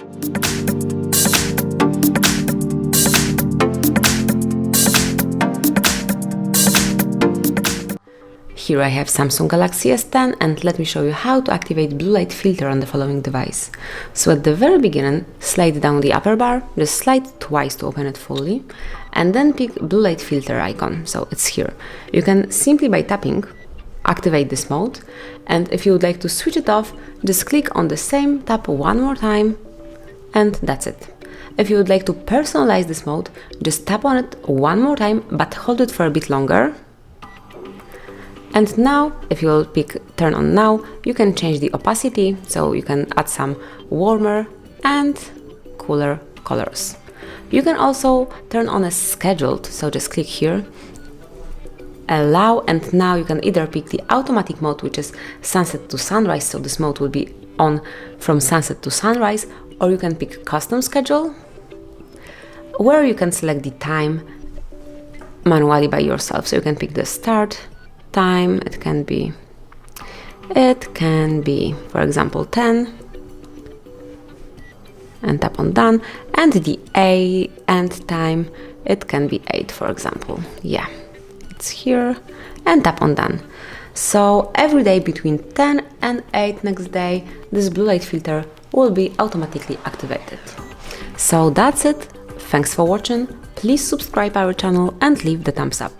Here I have Samsung Galaxy S10 and let me show you how to activate blue light filter on the following device. So at the very beginning, slide down the upper bar, just slide twice to open it fully, and then pick blue light filter icon, so it's here. You can simply by tapping activate this mode, and if you would like to switch it off, just click on the same, tap one more time, and that's it. If you would like to personalize this mode, just tap on it one more time, but hold it for a bit longer. And now, if you will pick turn on now, you can change the opacity, so you can add some warmer and cooler colors. You can also turn on a scheduled, so just click here, allow, and now you can either pick the automatic mode, which is sunset to sunrise, so this mode will be on from sunset to sunrise, or you can pick custom schedule, where you can select the time manually by yourself, so you can pick the start time. It can be for example 10 and tap on done, and the end time, it can be 8 for example. Yeah, it's here, and tap on done. So every day between 10 and 8 next day, this blue light filter will be automatically activated. So that's it. Thanks for watching. Please subscribe our channel and leave the thumbs up.